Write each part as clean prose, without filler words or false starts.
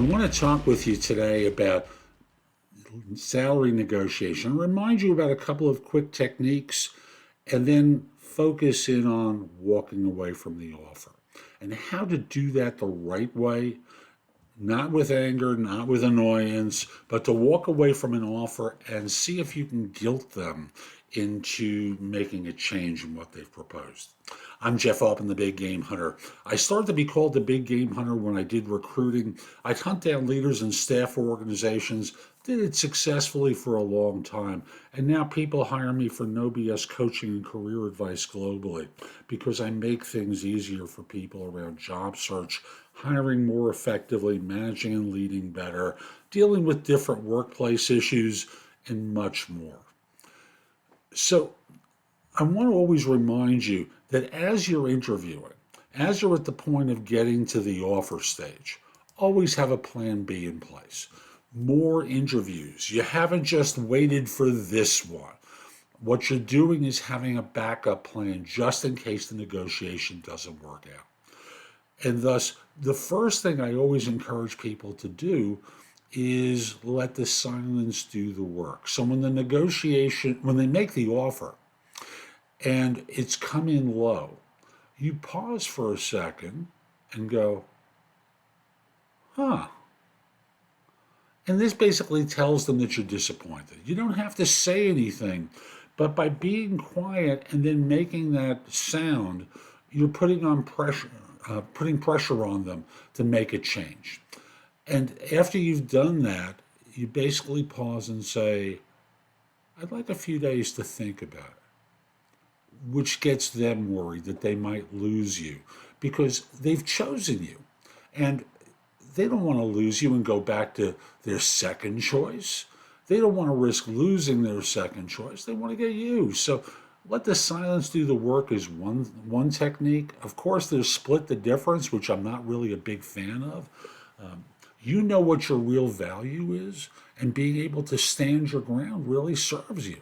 I want to talk with you today about salary negotiation. Remind you about a couple of quick techniques and then focus in on walking away from the offer and how to do that the right way, not with anger, not with annoyance, but to walk away from an offer and see if you can guilt them into making a change in what they've proposed. I'm Jeff Altman, the Big Game Hunter. I started to be called the Big Game Hunter when I did recruiting. I'd hunt down leaders and staff for organizations, did it successfully for a long time, and now people hire me for no BS coaching and career advice globally because I make things easier for people around job search, hiring more effectively, managing and leading better, dealing with different workplace issues, and much more. So I want to always remind you that as you're interviewing, as you're at the point of getting to the offer stage, always have a plan B in place. More interviews. You haven't just waited for this one. What you're doing is having a backup plan just in case the negotiation doesn't work out. And thus, the first thing I always encourage people to do is let the silence do the work. So when they make the offer and it's come in low, you pause for a second and go, huh. And this basically tells them that you're disappointed. You don't have to say anything, but by being quiet and then making that sound, you're putting pressure on them to make a change. And after you've done that, you basically pause and say, I'd like a few days to think about it, which gets them worried that they might lose you because they've chosen you. And they don't want to lose you and go back to their second choice. They don't want to risk losing their second choice. They want to get you. So let the silence do the work is one technique. Of course, there's split the difference, which I'm not really a big fan of. You know what your real value is, and being able to stand your ground really serves you.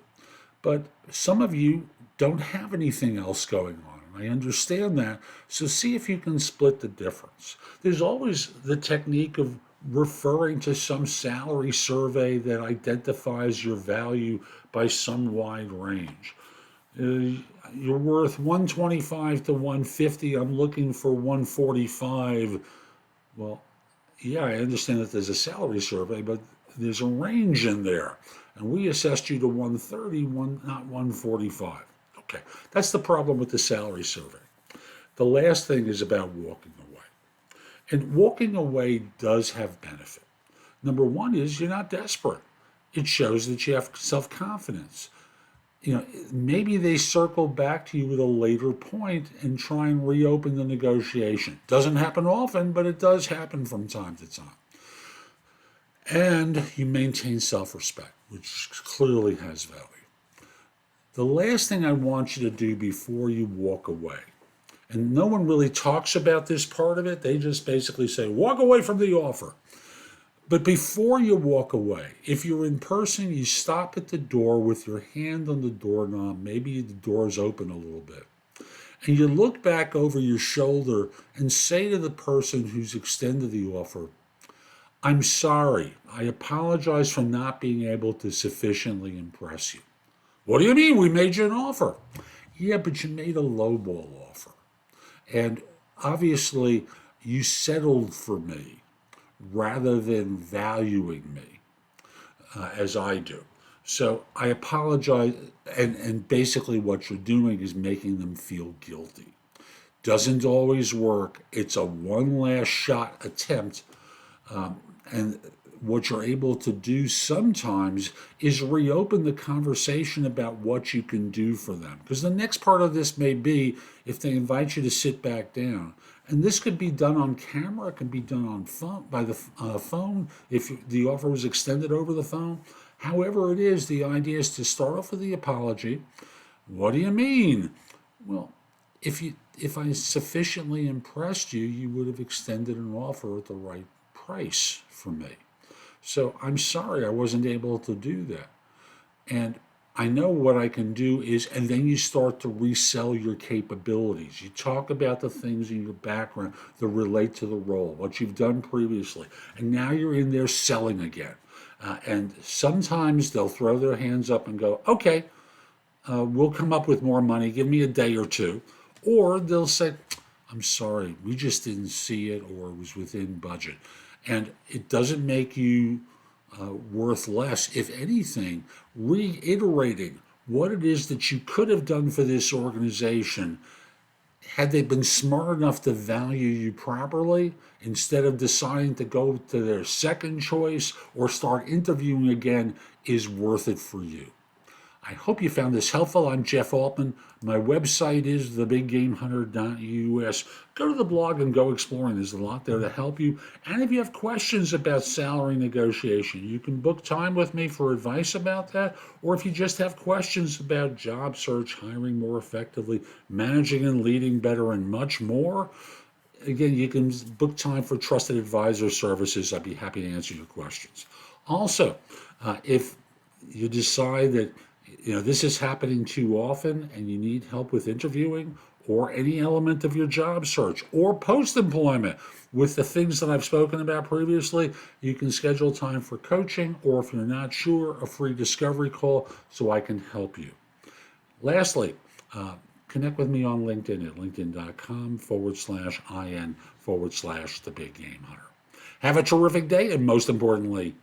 But some of you don't have anything else going on. And I understand that. So see if you can split the difference. There's always the technique of referring to some salary survey that identifies your value by some wide range. You're worth 125 to 150. I'm looking for 145. Well, yeah, I understand that there's a salary survey, but there's a range in there. And we assessed you to 130, not 145. Okay, that's the problem with the salary survey. The last thing is about walking away. And walking away does have benefit. Number one is you're not desperate. It shows that you have self-confidence. Maybe they circle back to you at a later point and try and reopen the negotiation. Doesn't happen often, but it does happen from time to time. And you maintain self-respect, which clearly has value. The last thing I want you to do before you walk away, and no one really talks about this part of it, they just basically say, walk away from the offer. But before you walk away, if you're in person, you stop at the door with your hand on the doorknob. Maybe the door is open a little bit. And you look back over your shoulder and say to the person who's extended the offer, I'm sorry. I apologize for not being able to sufficiently impress you. What do you mean? We made you an offer. Yeah, but you made a lowball offer. And obviously, you settled for me rather than valuing me as I do. So I apologize. And basically, what you're doing is making them feel guilty. Doesn't always work. It's a one last shot attempt. And what you're able to do sometimes is reopen the conversation about what you can do for them. Because the next part of this may be if they invite you to sit back down. And this could be done on camera. It can be done on phone, by the phone if the offer was extended over the phone. However it is, the idea is to start off with the apology. What do you mean? Well, if I sufficiently impressed you, you would have extended an offer at the right price for me. So I'm sorry I wasn't able to do that. And I know what I can do is, and then you start to resell your capabilities. You talk about the things in your background that relate to the role, what you've done previously, and now you're in there selling again. And sometimes they'll throw their hands up and go, okay, we'll come up with more money, give me a day or two. Or they'll say, I'm sorry, we just didn't see it or it was within budget. And it doesn't make you worth less. If anything, reiterating what it is that you could have done for this organization had they been smart enough to value you properly instead of deciding to go to their second choice or start interviewing again is worth it for you. I hope you found this helpful. I'm Jeff Altman. My website is thebiggamehunter.us. Go to the blog and go exploring. There's a lot there to help you. And if you have questions about salary negotiation, you can book time with me for advice about that. Or if you just have questions about job search, hiring more effectively, managing and leading better, and much more, again, you can book time for Trusted Advisor Services. I'd be happy to answer your questions. Also, if you decide that this is happening too often and you need help with interviewing or any element of your job search or post-employment with the things that I've spoken about previously, you can schedule time for coaching, or if you're not sure, a free discovery call so I can help you. Lastly, connect with me on LinkedIn at linkedin.com/IN/The Big Game Hunter. Have a terrific day, and most importantly,